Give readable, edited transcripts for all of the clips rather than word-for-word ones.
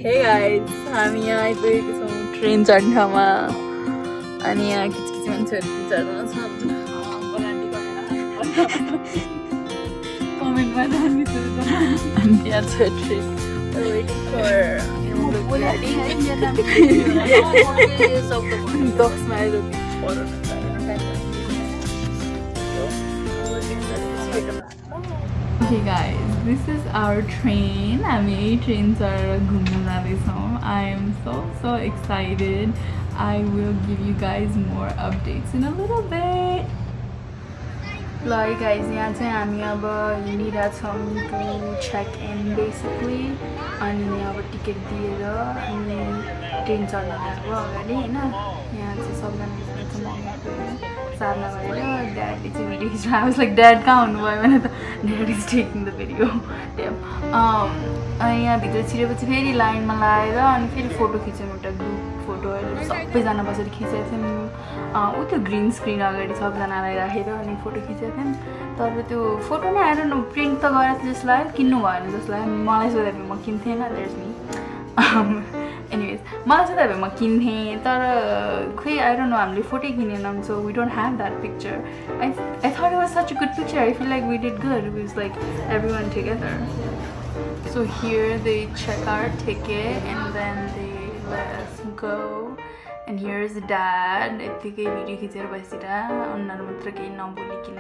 Hey guys, हामी यहाँ आइपुगेको छौँ ट्रेन चढ्ने ठाउँमा अनि यहाँ किचकिच मान्छेहरू चढ्न छ कमेन्टमा हामी अनि यहाँ छ train waiting for 10 mile Okay guys, this is our train. हामी train चढेर घुम्न जाँदैछौँ. I am so excited. I will give you guys more updates in a little bit. Like guys, यहाँ चाहिँ हामी अब हिँडिरहेछौँ to check in basically. अनि अब टिकट दिएर अनि ट्रेन चढ्न लाग्यो अगाडि हैन. यहाँ चाहिँ सबजना Sadna bhayo dadle chai video khichan. I was like, dad kahan hunu bhayo bhane ta dad is taking the video. Damn. अनि यहाँ भित्र छिरेपछि फेरि लाइनमा लाएर अनि फेरि फोटो खिच्यौँ एउटा ग्रुप फोटोहरु सबैजना बसेर खिचेको थियौँ. उ त्यो ग्रीन स्क्रिन अगाडि सबजनालाई राखेर अनि फोटो खिचेको थियौँ. तर त्यो फोटो नै आई डोन्ट नो प्रिन्ट त गरेर जस्तो लाग्यो किन्नु भएन जस्तो लाग्यो. मलाई सोधे म किन्थेन there's me. Anyways, मलाई सोधे म किन्थे तर खोइ I don't know हामीले photo किनेनौँ so we don't have that picture. I thought it was such a good picture. I feel like we did good. It was like everyone together. So here they check our ticket and then they let us go. And here's dad. यतिकै video खिचेर बसिरा अनुहार मात्र केही नबोलिकिन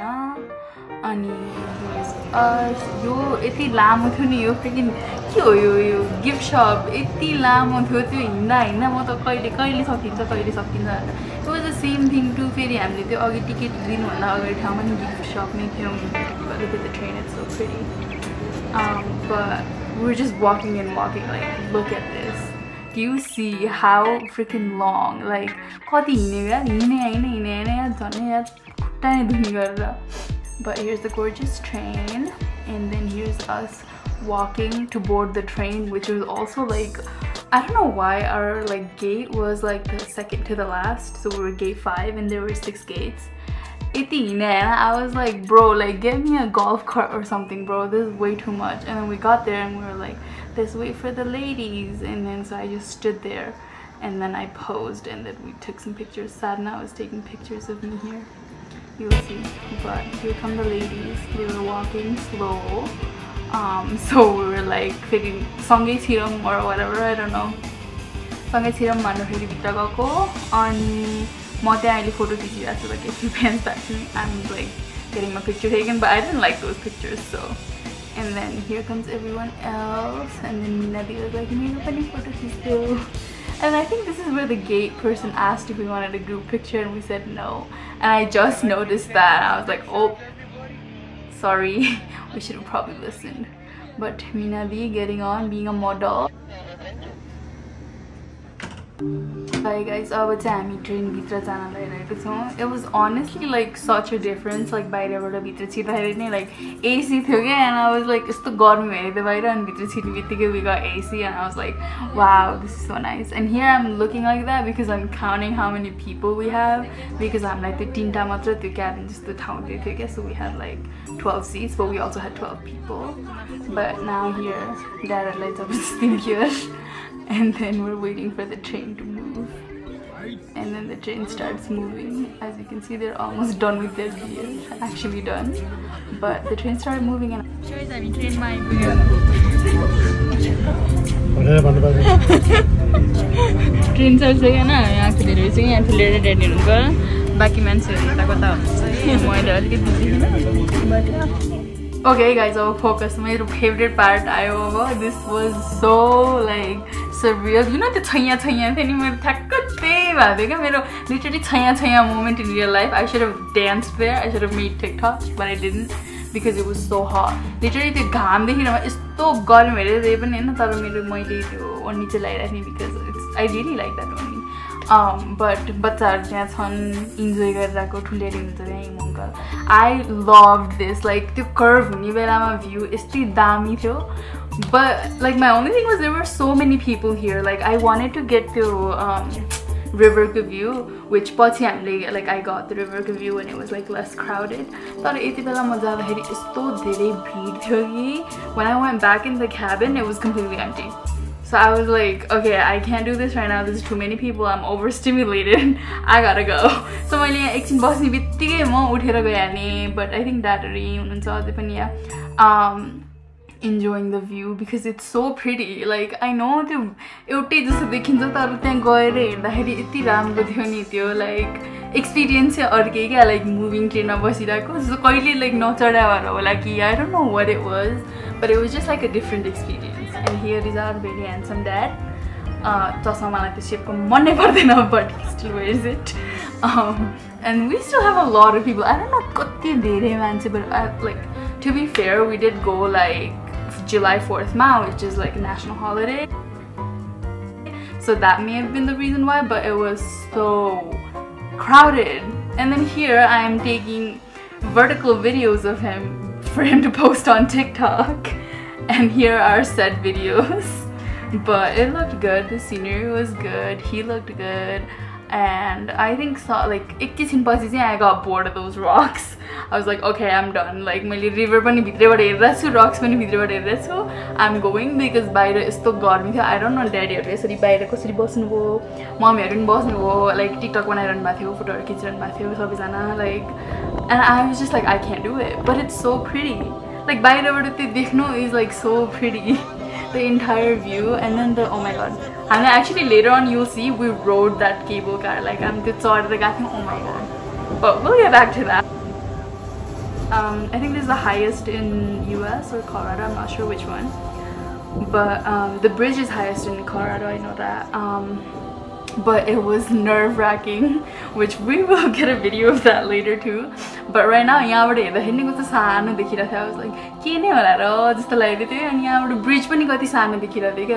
अनि here's us. यो यति लामो थियो नि यो freaking के हो यो गिफ्ट शप यति लामो थियो त्यो हिँड्दा हिँड्दा म त कहिले सकिन्छ भनेर. It was the same thing too. फेरि हामीले त्यो अघि टिकट दिनुभन्दा अगाडि ठाउँमा नि गिफ्ट शप नै थियौँ. Look at the train, it's so pretty. But we're just walking and walking. Like, look at this. Do you see how freaking long? Like, कति हिँड्ने But here's the gorgeous train, and then here's us walking to board the train, which was also like, I don't know why our like gate was like the second to the last, so we were gate 5 and there were 6 gates. And I was like, bro, like get me a golf cart or something, bro, this is way too much. And then we got there and we were like, let's wait for the ladies. And then so I just stood there and then I posed and then we took some pictures. Sadna was taking pictures of me here, you'll see. But here come the ladies. They were walking slow. So we were like fitting Sarangee thiram or whatever, I don't know. Sarangee thiram bhanera feri bhitra gako ani म त्यहाँ अहिले photo खिचिरहेको छु. Like a few pans back to me, I'm like getting my picture taken, but I didn't like those pictures, so. And then here comes everyone else, and then Nabi was like, "Mera pani photo khichdo." And I think this is where the gate person asked if we wanted a group picture, and we said no. And I just noticed that. I was like, oh, sorry, we should have probably listened. But Minabi getting on, being a model. Hi guys, अब चाहिँ हामी train भित्र जान लागिरहेको छौँ. It was honestly like such a difference. Like बाहिरबाट भित्र छिर्दाखेरि नै like AC थियो के, and I was like यस्तो गर्मी भयो त्यो बाहिर अनि भित्र छिर्ने बित्तिकै we got AC and I was like, wow, this is so nice. And here I'm looking like that because I'm counting how many people we have, because I'm like त्यो तीनटा मात्र त्यो cabin जस्तो ठाउँ थियो के, so we had like 12 seats, but we also had 12 people. But now here dadहरूलाई जबरजस्ती here. And then we're waiting for the train to move. And then the train starts moving. As you can see, they're almost done with their beer. Actually done. But the train started moving and I'm train my beer. Train starts again. I actually racing and later dead in girl. Back in Bansuri. But okay guys, I'll focus. My favorite part this was so like surreal. You know the chhaya thing mere thakka त्यही भयो के मेरो literally chhaya moment in real life. I should have danced there. I should have made TikToks, but I didn't because it was so hot. Literally त्यो घाम देखेर यस्तो गर्मी हेरे त्यही पनि हैन, तर मैले त्यो ओढनी चाहिँ लगाइराख्ने because I really like that only. But बच्चाहरु त्यहाँ छन् इन्जोय गरिरहेको ठुलेर हुन्छ त्यहाँ हिमङ्कल. I loved this. Like त्यो कर्भ हुने बेलामा भ्यू यस्तै दामी थियो. But like my only thing was there were so many people here. Like I wanted to get the river view, which पछि हामीले like I got the river view when it was like less crowded. तर यति बेला म जाँदाखेरि यस्तो धेरै भिड थियो कि when I went back in the cabin it was completely empty. So I was like, okay, I can't do this right now. There's too many people. I'm overstimulated. I gotta go. So I but I think that enjoying the view because it's so pretty. Like I know the like experience like moving train so like not like I don't know what it was, but it was just like a different experience. And here is our very handsome dad. But he still wears it. And we still have a lot of people. I don't know, but like to be fair, we did go like July 4th which is like a national holiday. So that may have been the reason why, but it was so crowded. And then here I am taking vertical videos of him for him to post on TikTok. And here are set videos. But it looked good, the scenery was good, he looked good. And I think like I got bored of those rocks. I was like, okay, I'm done. Like my river rocks I'm going because I don't know daddy mommy like TikTok photo like, and I was just like, I can't do it. But it's so pretty. Like is like so pretty. The entire view. And then the, oh my god, and actually later on you'll see we rode that cable car. Like I'm the sort of the guy, oh my god. But we'll get back to that. I think this is the highest in US or Colorado, I'm not sure which one, but the bridge is highest in Colorado, I know that. But it was nerve-wracking, which we will get a video of that later too. But right now, I was like, bridge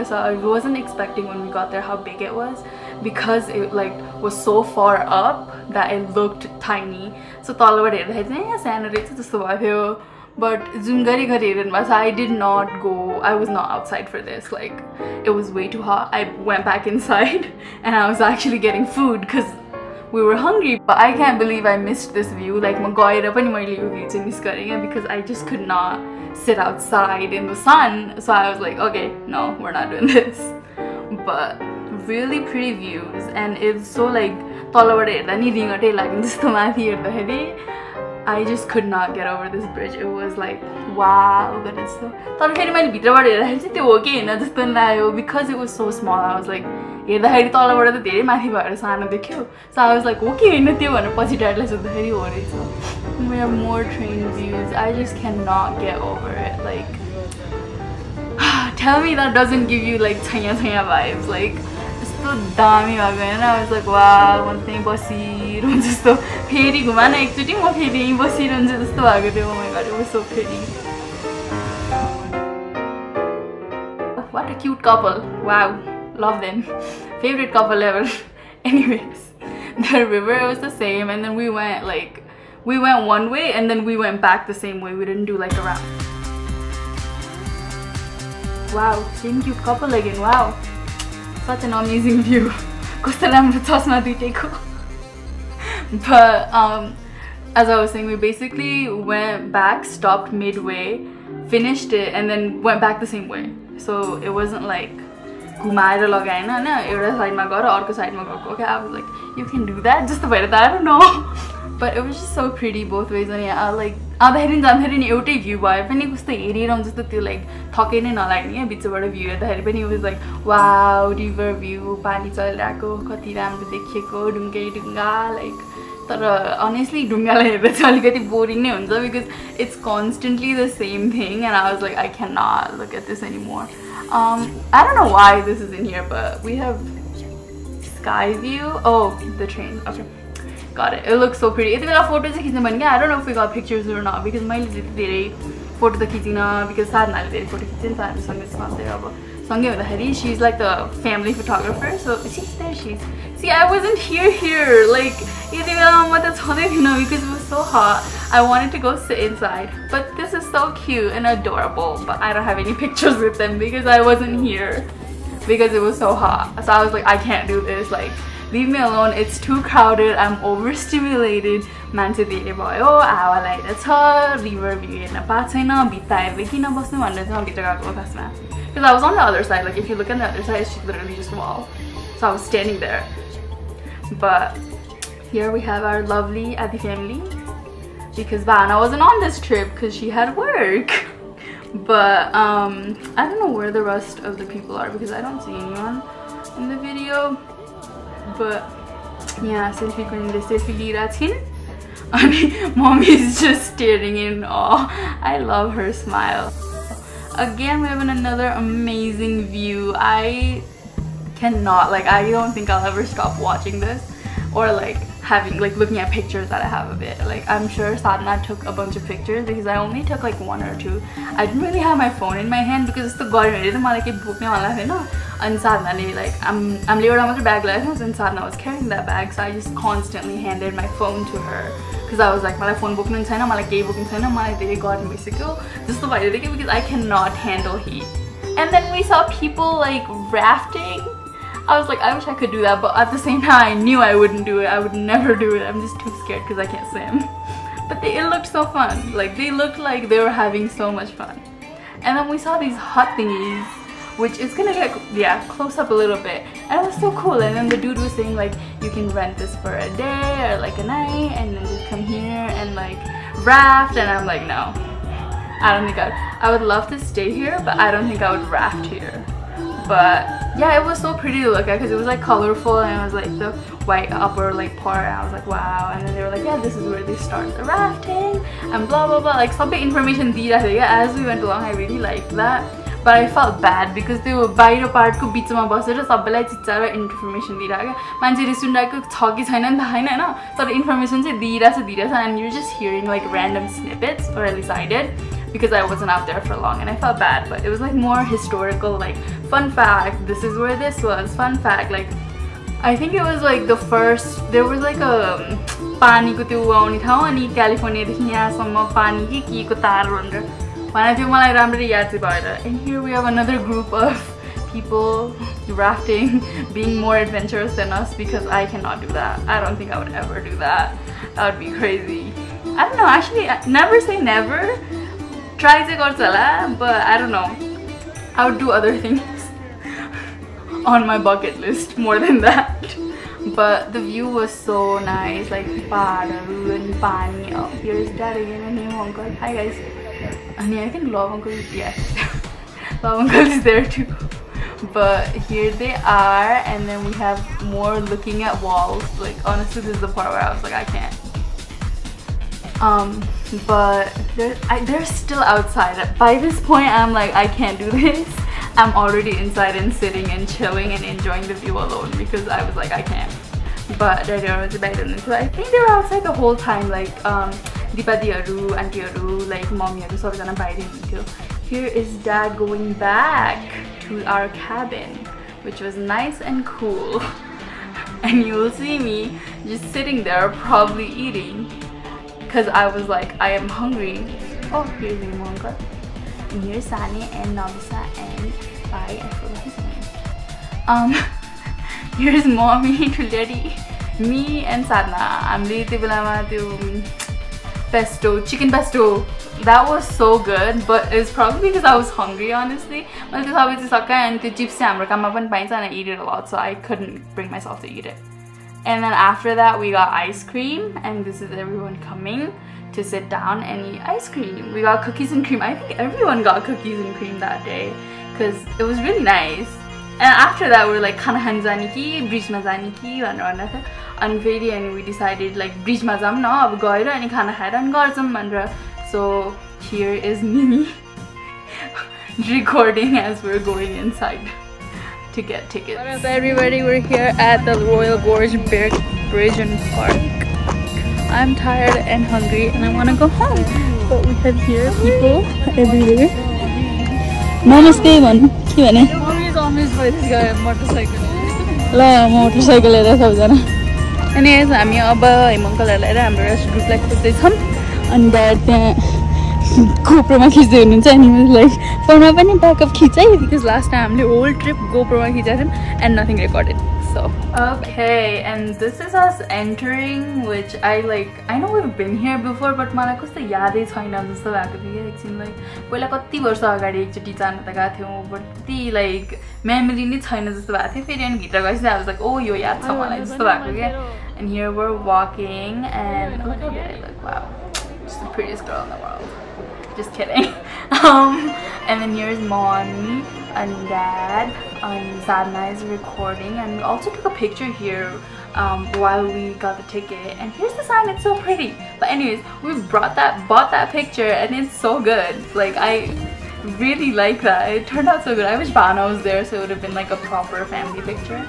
so I wasn't expecting when we got there how big it was, because it like was so far up that it looked tiny. So but I did not go, I was not outside for this. Like it was way too hot. I went back inside and I was actually getting food because we were hungry. But I can't believe I missed this view. Like because I just could not sit outside in the sun. So I was like, okay, no, we're not doing this. But really pretty views, and it's so like I just could not get over this bridge. It was like, wow, but it's so... because it was so small, I was like, so I was like, okay, we have more train views. I just cannot get over it. Like, tell me that doesn't give you like chaya vibes. Like, I was like, wow, one thing bossy, oh my god, it was so pretty. What a cute couple. Wow, love them. Favorite couple ever. Anyways, the river was the same, and then we went one way and then we went back the same way. We didn't do like a round. Wow, same cute couple again. Wow. Such an amazing view. But as I was saying, we basically went back, stopped midway, finished it, and then went back the same way. So it wasn't like okay, I was like, you can do that, just the way that I don't know. But it was just so pretty both ways. And yeah, like view like view it was like, wow, river view, pani like, honestly boring because it's constantly the same thing, and I was like, I cannot look at this anymore. I don't know why this is in here, but we have sky view. Oh, the train. Okay, got it. It looks so pretty. I don't know if we got pictures or not, because my photo because she's like the family photographer, so there she is. See, I wasn't here. Like, because it was so hot. I wanted to go sit inside, but this is so cute and adorable. But I don't have any pictures with them because I wasn't here because it was so hot. So I was like, I can't do this. Like, leave me alone, it's too crowded, I'm overstimulated. मान्छे धेरै भयो हावा लागिरहेछ river view हेर्न पाएको छैन भित्ता हेर्दै किन बस्नु भनेर चाहिँ म भित्र गएको खासमा because I was on the other side, like if you look on the other side it's literally just a wall, so I was standing there. But here we have our lovely Adi family because Bana wasn't on this trip because she had work. But I don't know where the rest of the people are because I don't see anyone in the video. But yeah, selfie going to selfie lirachin. I mean, mommy is just staring in awe. I love her smile. Again, we have another amazing view. I cannot, like, I don't think I'll ever stop watching this or like having, like, looking at pictures that I have of it. Like, I'm sure Sadhna took a bunch of pictures because I only took like 1 or 2. I didn't really have my phone in my hand because it's the garden. And Sadhna, like, I'm leaving the bag and Sadhna was carrying that bag, so I just constantly handed my phone to her because I was like, my phone booking in China, my gay booking China, my they got in Mexico. Just the way because I cannot handle heat. And then we saw people like rafting. I was like, I wish I could do that, but at the same time, I knew I wouldn't do it. I would never do it. I'm just too scared because I can't swim. But it looked so fun. Like, they looked like they were having so much fun. And then we saw these hut thingies, which is gonna get, yeah, close up a little bit. And it was so cool. And then the dude was saying, like, you can rent this for a day or like a night, and then just come here and like raft. And I'm like, no. I don't think I would love to stay here, but I don't think I would raft here. But yeah, it was so pretty to look at because it was like colorful and it was like the white upper like part, and I was like, wow. And then they were like, yeah, this is where they start the rafting and blah blah blah, like some big information as we went along. I really liked that, but I felt bad because they were बाहिर पार्टको बीचमा बसेर सबैलाई चिच्चाएर information दिइराको मान्छेले सुनिरहेको छ कि छैन नि थाहा छैन हैन, तर इन्फर्मेसन चाहिँ दिइराछ and you're just hearing like random snippets, or at least I did, because I wasn't out there for long and I felt bad. But it was like more historical, like fun fact, this is where this was, fun fact, like I think it was like the first, there was like a पानी को त्यो आउने ठाउँ अनि California देखि यहाँसम्म पानी के को तार भनेर भने थियो मलाई राम्ररी याद चाहिँ भएन. And here we have another group of people rafting, being more adventurous than us because I cannot do that. I don't think I would ever do that. That would be crazy. I don't know, actually, never say never. Try to go to, but I don't know. I would do other things on my bucket list more than that. But the view was so nice, like Padaru and Pani. Oh, here's Dad again and new uncle. Hi guys. And I think Love Uncle is, yes. Love Uncle is there too. But here they are, and then we have more looking at walls. Like, honestly, this is the part where I was like, I can't. But they're still outside. By this point, I'm like, I can't do this. I'm already inside and sitting and chilling and enjoying the view alone because I was like, I can't. But so I think they were outside the whole time, like Dipadiyaru, Auntie-haru, like Mommy-haru, sabajana bahira hunuthyo. Here is Dad going back to our cabin, which was nice and cool. And you will see me just sitting there, probably eating, because I was like, I am hungry. Oh, here's your uncle. And here's Sani and Nabisa and Pai. I forgot his name. Here's Mommy, Tulleri, me and Sadna. I'm the pesto, chicken pesto. That was so good, but it's probably because I was hungry, honestly. And the chips and I eat it a lot, so I couldn't bring myself to eat it. And then after that, we got ice cream, and this is everyone coming to sit down and eat ice cream. We got cookies and cream. I think everyone got cookies and cream that day because it was really nice. And after that, we were like, "Khana khan jani ki, bridge ma jani ki," and we decided like bridge ma jam na, ab gaera ani khana khaera ani garjam bhanera. So here is me recording as we're going inside to get tickets. What up, everybody? We're here at the Royal Gorge Bridge and Park. I'm tired and hungry and I want to go home, but we have here people everywhere. Namaste, man. Always almost by this guy motorcycle. La motorcycle era sabjana. And yes, हामी अब हिमङ्कलहरुलाई र हाम्रो rest ग्रुपलाई खोज्दै छौं. अनि त्यहाँ GoPro-मा खिच्दै हुनुहुन्छ अनि like फोनमा पनि ब्याकअप खिचाइ because last time हामीले whole trip GoPro-मा खिचेको थियौं and nothing recorded. So okay, and this is us entering, which I know we've been here before, but मलाई कस्तो यादै छैन जस्तो भएको थियो के एकछिनलाई पहिला कति वर्ष अगाडि एकचोटि जान त गएको थियौ बट त्यति मेमोरी नै छैन जस्तो भएको थियो फेरि अनि भित्र गएपछि I was like oh यो याद छ मलाई जस्तो भएको के and here we're walking and look how good I look wow just the prettiest girl in the world just kidding and then here's mommy and dad and Sadna is recording and we also took a picture here while we got the ticket and here's the sign, it's so pretty. But anyways, we bought that picture and it's so good. Like I really like that. It turned out so good. I wish Bana was there so it would have been like a proper family picture.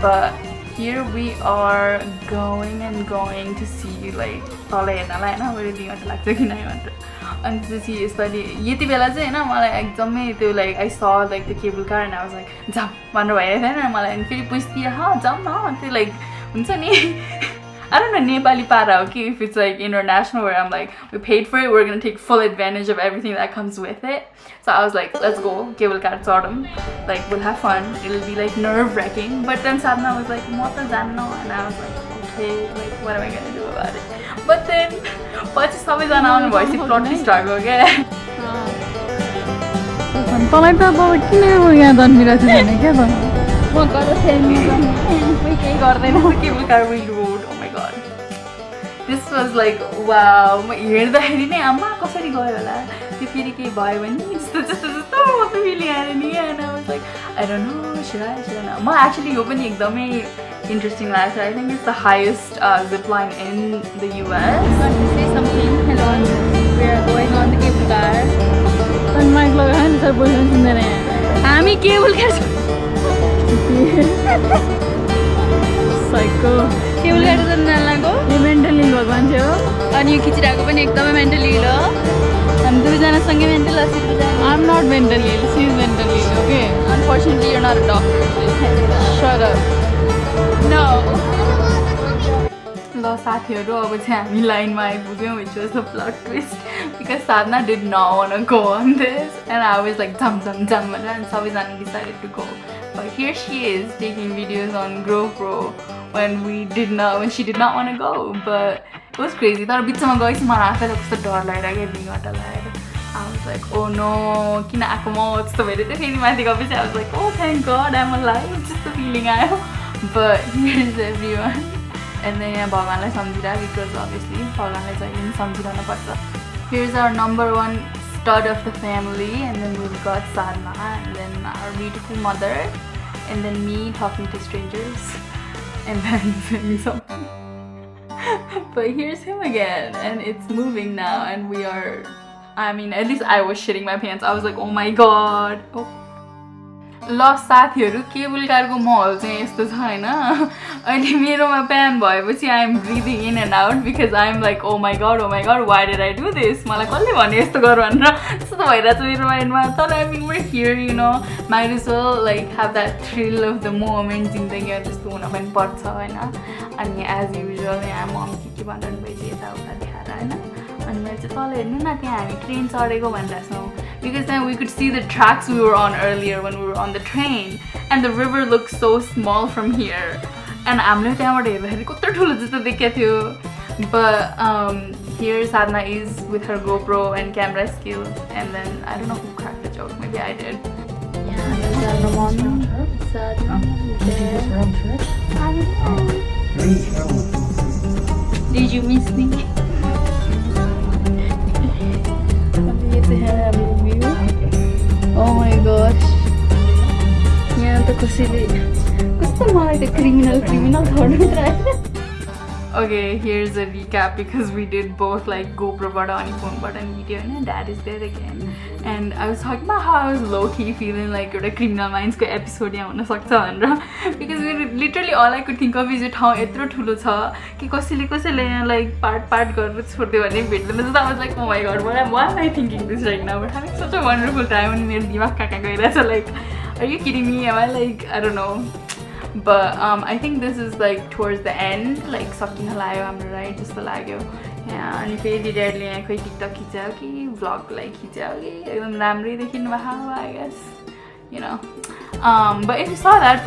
But here we are going to see like and to see यसपालि यति बेला चाहिँ हैन मलाई एकदमै त्यो like I saw like the cable car and I was like जाम भनेर भइरहेको थिएन मलाई अनि फेरि पुस्तिर जाम न त्यो like हुन्छ नि I don't know Nepali para okay if it's like international where I'm like we paid for it we're gonna take full advantage of everything that comes with it so I was like let's go cable car chadam like we'll have fun it'll be like nerve-wracking but then Sadna was like ma ta janna and I was like okay like what am I gonna do about it but then पछि सबैजना आउनु भएपछि प्लट twist भएको के तँलाई त अब किन यहाँ जन्मिरहेको छ भने क्या त म गएर केही गर्दैन cable car we rode oh my god this was like wow म हेर्दाखेरि नै आमा कसरी गयो होला त्यो फेरि केही भयो भने जस्तो म त फिलिङ आएर नि and I was like I don't know should I म actually यो पनि एकदमै interesting life. I think it's the highest zip line in the US. I want to say something. Hello, we are going on the cable car. And my vlog and sir boyfriend in there. I'm a cable car. Psycho. Cable car is not go. You mentally low one jo. And you kichira ko pani ekdam mentally low. I'm do jana sange mental asi. I'm not mentally ill. She is mentally ill. Okay. Unfortunately, you're not a doctor. Shut up. No. ल साथीहरु अब चाहिँ हामी लाइनमा आइपुग्यौं which was the plot twist because Sadna did not want to go on this and I was like jam and सबैजना decided to go but here she is taking videos on GoPro when she did not want to go but it was crazy तर बिचमा गएपछि मलाई आफैलाई कस्तो डर लागिरहेको बिङबाट लागेर I was like oh no किन आको म जस्तो भएर त्यो फेरि माथि गएपछि I was like oh thank god I'm alive जस्तो फिलिङ आयो but here's everyone and then यहाँ भगवानलाई सम्झिरहेको because obviously भगवानलाई जहिले पनि सम्झिरहनु पर्छ here's our number one stud of the family and then we've got Sadna and then our beautiful mother and then me talking to strangers and then saying something but here's him again and it's moving now and we are I mean at least I was shitting my pants I was like oh my god oh. ल साथीहरु cable कारको महल चाहिँ यस्तो छ हैन अनि मेरोमा प्यान भएपछि I am breathing in and out because I am like oh my god why did I do this मलाई कसले भन्यो यस्तो गर भनेर त्यस्तो त भइराछ मेरो माइन्डमा तर I mean we're here you know might as well like have that thrill of the moment जिन्दगीमा त्यस्तो हुन पनि पर्छ हैन अनि as usual यहाँ मम के भन्छन् भइसक्यो यता उता देखाएर हैन अनि मैले चाहिँ तल हेर्नु न त्यहाँ हामी ट्रेन चढेको भनिरहेछौँ because then we could see the tracks we were on earlier when we were on the train and the river looks so small from here and हामीले त्यहाँबाट हेर्दाखेरि कस्तो ठुलो जस्तो देखेको थियो but here Sadna is with her GoPro and camera skills and then I don't know who cracked the joke maybe I did Did you miss me? Oh my gosh. यहाँ त कसैले कस्तो मलाई त criminal third try. Okay, here's a recap because we did both like GoPro but on phone but on video and dad is there again and I was talking about how I was low-key feeling like a Criminal Minds episode because we literally all I could think of is how etro thulo cha ki kasile like part garu chhodyo bhane bhetदैन so I was like oh my god why am I thinking this right now we're having such a wonderful time and मेरो दिमाग कहाँ गइरहेछ like are you kidding me am I like I don't know but I think this is like towards the end like सक्किन लाग्यो हाम्रो ride जस्तो लाग्यो यहाँ अनि फेरि ड्याडले यहाँ खोइ टिकटक खिचायो कि भ्लग लागि खिचायो कि एकदम राम्रै देखिनु भएको I guess you know But if you saw that,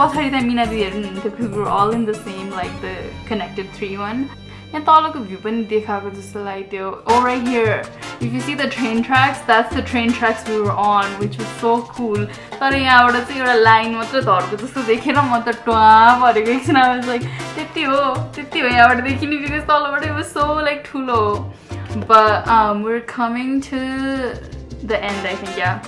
we were all in the same, like the connected 3-1. And the view oh, right here. If you see the train tracks, that's the train tracks we were on, which was so cool. But yeah, I was line I was like, because all over it was so like tulo. But we're coming to the end, I think, yeah.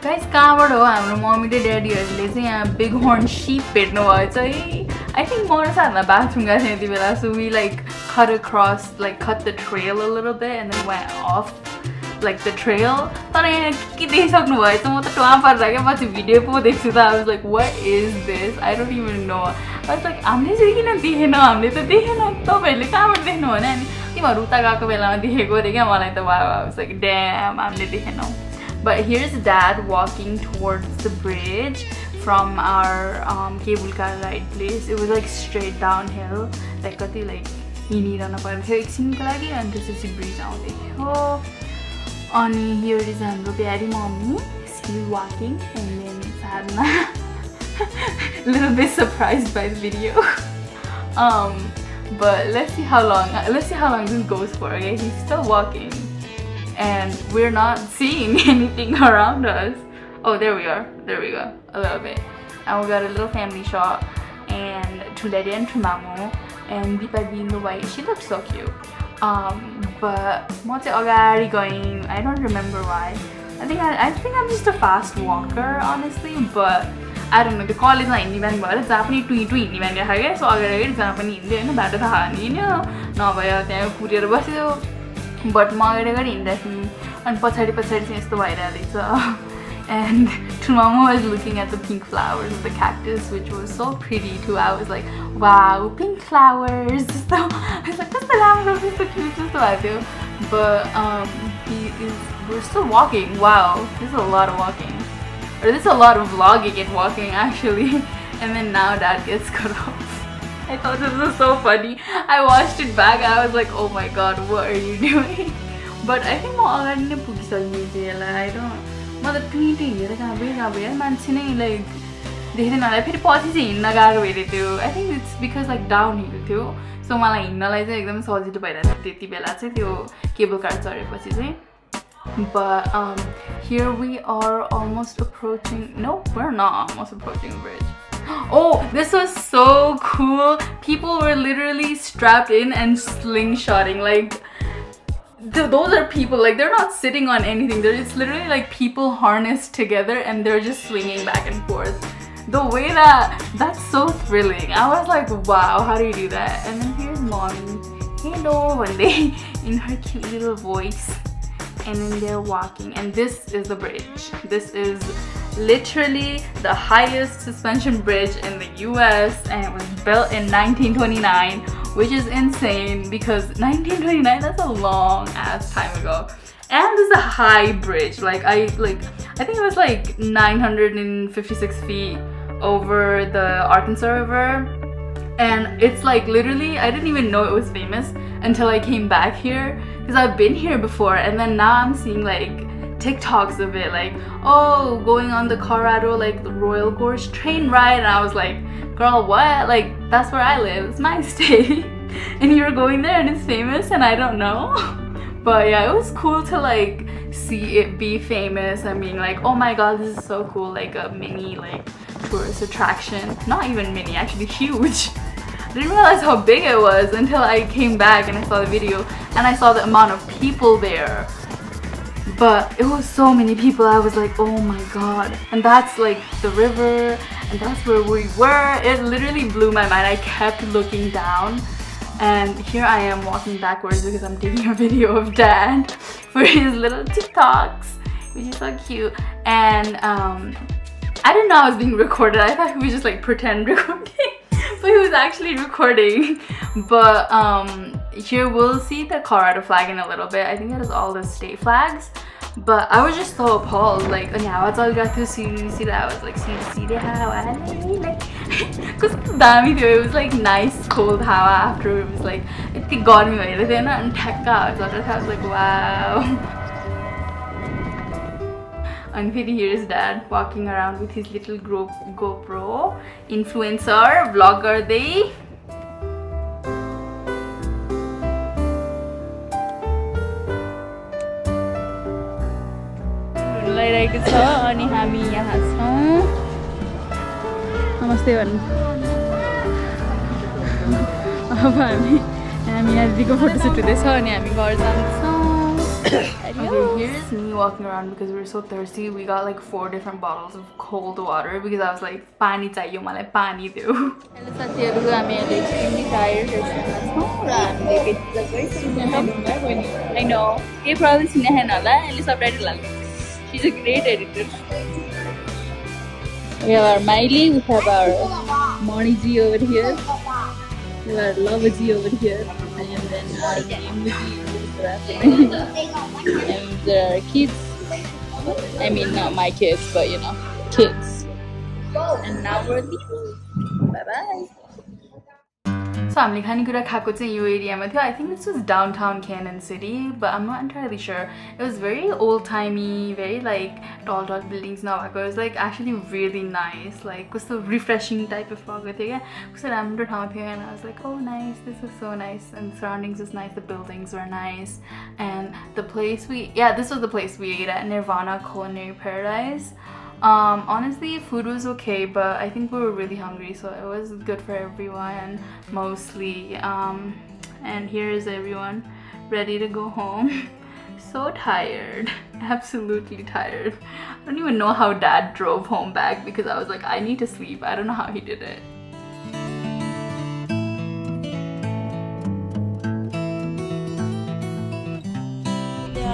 Guys, हाम्रो mommy and daddy are bighorn sheep I think more is at the bathroom, guys. So we like cut across, like cut the trail a little bit and then went off like the trail. I was like, what is this? I don't even know. I was like, I was like, damn, but here's Dad walking towards the bridge from our cable car ride place. It was like straight downhill. Like you need on a part of and this is the bridge out. And here is our mommy still walking, and then Sadna a little bit surprised by the video. But let's see how long this goes for. Okay, he's still walking. And we're not seeing anything around us. Oh, there we are. There we go. A little bit. And we got a little family shot. And Tuledi and Tumamu. And Deepa in the white. She looked so cute. But what's it already going? I don't remember why. I think I'm just a fast walker, honestly. But I don't know. The college is in event, but it's happening to event. So it's happening in the battle. No, but I and Mama was looking at the pink flowers of the cactus, which was so pretty too. I was like, wow, pink flowers. So I was like, that's the lamb is so cute. But we're still walking. Wow, this is a lot of walking. Or this is a lot of vlogging and walking actually. And then now Dad gets cut off. I thought this was so funny. I watched it back and I was like, oh my god, what are you doing? But I think I don't. Mother tweeting like I think it's because like downhill too. So cable car. But here we are almost approaching. No, we're not almost approaching the bridge. Oh, this was so cool. People were literally strapped in and slingshotting. Like, those are people. Like, they're not sitting on anything. It's literally like people harnessed together and they're just swinging back and forth. The way that's so thrilling. I was like, wow, how do you do that? And then here's Mommy. Hello, one day in her cute little voice. And then they're walking. And this is the bridge. This is literally the highest suspension bridge in the US, and it was built in 1929, which is insane because 1929, that's a long ass time ago. And this is a high bridge. I think it was like 956 feet over the Arkansas River. And it's like literally, I didn't even know it was famous until I came back here, because I've been here before, and then now I'm seeing like TikToks of it, like, oh, going on the Colorado, like the Royal Gorge train ride, and I was like, girl, what? Like, that's where I live, it's my state. And you're going there and it's famous and I don't know. But yeah, it was cool to like see it be famous. I mean, like, oh my god, this is so cool, like a mini like tourist attraction. Not even mini, actually huge. I didn't realize how big it was until I came back and I saw the video and I saw the amount of people there. But it was so many people, I was like, oh my god. And that's like the river, and that's where we were. It literally blew my mind. I kept looking down, and here I am walking backwards because I'm taking a video of Dad for his little TikToks, which is so cute. And I didn't know I was being recorded. I thought he was just like pretend recording, but he was actually recording. But here we'll see the Colorado flag in a little bit. I think that is all the state flags. But I was just so appalled, like, yeah, what's all got to see that? I was like, see how I like, because it was like nice cold how after it was like, it got me away, and I was like, wow. And here's dad walking around with his little GoPro. Influencer, vlogger they. लगाइरहेको छ अनि हामी यहाँ छौँ नमस्ते भन्नु अब हामी यहाँ दिदीको फोटोसुट हुँदैछ अनि हामी घर जान्छौँ Here's me walking around because we were so thirsty. We got like 4 different bottles of cold water because I was like, pani chahiye malai, pani deu. Hello साथीहरु, हामी अहिले extremely tired छौँ र हामीले I know. के probably सुनेको छैन होला, अहिले subtitle हाल्नु. She's a great editor. We have our Miley, we have our Moniji over here, we have our Lavaji over here, and then our Gamuji and there are kids. I mean, not my kids, but you know, kids. And now we're leaving. Bye bye. So हामीले खानेकुरा खाएको चाहिँ यो एरियामा थियो. I think this was downtown Cannon City, but I'm not entirely sure. It was very old-timey, very like tall buildings navako. It was like actually really nice, like कस्तो refreshing type of भएको थियो क्या. कस्तो राम्रो ठाउँ थियो and I was like, oh nice, this is so nice, and the surroundings was nice, the buildings were nice, and the place this was the place we ate at, Nirvana Culinary Paradise. Honestly, food was okay, but I think we were really hungry, so it was good for everyone mostly. And here is everyone ready to go home. So tired, absolutely tired. I don't even know how dad drove home back because I was like, I need to sleep. I don't know how he did it.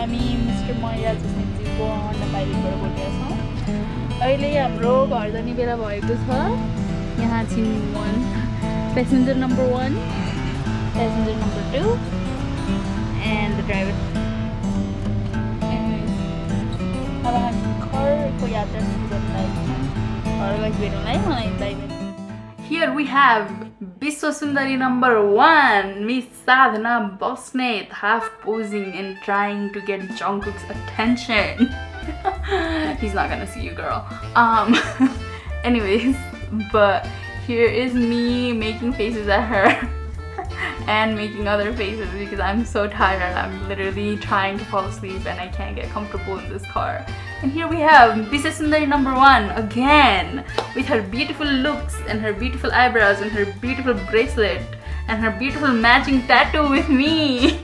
I mean, Mr. Moya just needs to go on the bicycle. अहिले हाम्रो घर जाने बेला भएको छ यहाँ छिन् 1 passenger number 1 passenger number 2 and the driver anyways अब हामी घरको यात्रा सुरु गर्नलाई घरलाई भेटौँला मलाई दाइले Here we have Biswasundari number 1, Miss Sadhana Basnet, half posing and trying to get Jungkook's attention. He's not gonna see you, girl. Anyways, but here is me making faces at her and making other faces because I'm so tired. I'm literally trying to fall asleep and I can't get comfortable in this car. And here we have Biswasundari number 1 again with her beautiful looks and her beautiful eyebrows and her beautiful bracelet and her beautiful matching tattoo with me.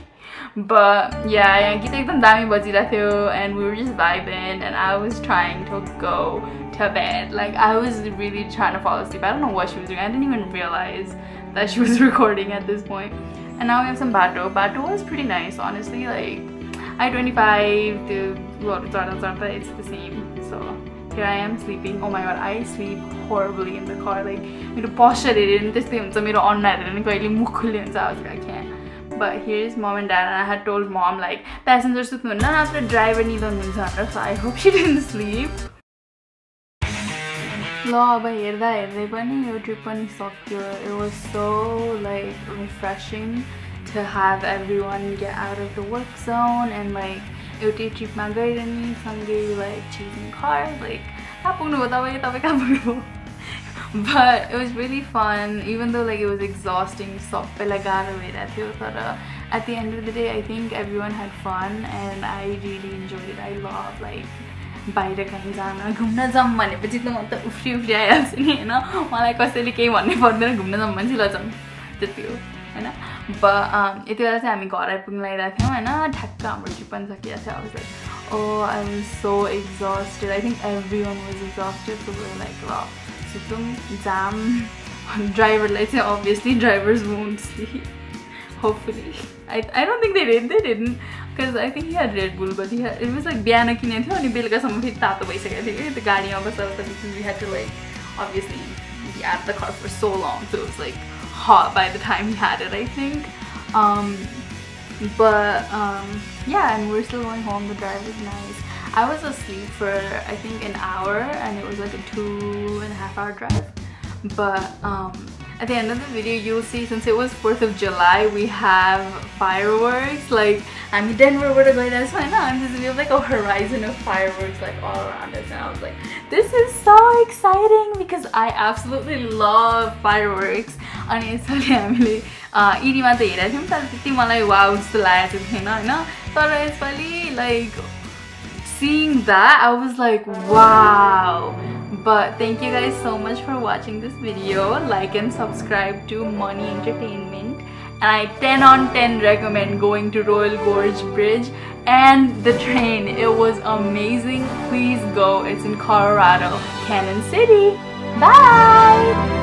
But yeah, gita ekdam dami bajira थियो and we were just vibing and I was trying to go to bed. Like I was really trying to fall asleep. I don't know what she was doing. I didn't even realize that she was recording at this point. And now we have some bato. Bato was pretty nice, honestly. Like I-25 to it's the same. So here I am sleeping. Oh my god, I sleep horribly in the car. Like मेरो posture हेरेर त्यस्तै हुन्छ, मेरो अनुहार हेरेर कहिले मुख खुल्ले हुन्छ. I was like, I can't. But here's mom and dad, and I had told mom like passengers सुत्नुहुन्न after driver निदाउनुहुन्छ भनेर, so I hope she didn't sleep. ल अब हेर्दा हेर्दै पनि यो ट्रिप पनि सक्यो. It was so like refreshing to have everyone get out of the work zone and like एउटै ट्रिपमा गइरहने सँगै like chasing cars, like कहाँ पुग्नुभयो तपाईँ कहाँ पुग्नुभयो. But it was really fun, even though like it was exhausting. सबैलाई गाह्रो भइरहेको थियो, तर at the end of the day I think everyone had fun and I really enjoyed it. I love like बाहिर कहीँ जान घुम्न जाऊँ भनेपछि त म त उफ्री आइहाल्छु नि हैन. मलाई कसैले केही भन्नै पर्दैन, घुम्न जाऊँ भने चाहिँ ल जाऊँ त्यति हो हैन. But यति बेला चाहिँ हामी घर आइपुग्न लागिरहेको थियौँ हैन. ठ्याक्क हाम्रो ट्रिप पनि सकिएको थियो. I was like, oh, I was so exhausted. I think everyone was exhausted, so we were like, well, sutum jam driver like obviously drivers won't sleep, hopefully. I don't think they didn't because I think he had Red Bull, but it was like biana किनेको थियो अनि बेलुकासम्म फेरि तातो भइसकेको थियो कि त्यो गाडीमा बस्दा because we had to like obviously be at the car for so long, so it was like hot by the time he had it, I think. Yeah, and we're still going home. The drive was nice. I was asleep for I think an hour and it was like a 2.5 hour drive. But at the end of the video you'll see, since it was 4th of July, we have fireworks. Like हामी डेनभरबाट गइरहेछौँ होइन अनि we have like a horizon of fireworks like all around us and I was like this is so exciting because I absolutely love fireworks अनि यसरी हामीले oedema त हेरेको थियौँ तर त्यति मलाई वाउ जस्तो लागेको थिएन होइन तर यसपालि like seeing that I was like wow. But thank you guys so much for watching this video. Like and subscribe to Money Entertainment. And I 10 on 10 recommend going to Royal Gorge Bridge and the train. It was amazing. Please go. It's in Colorado, Canyon City. Bye!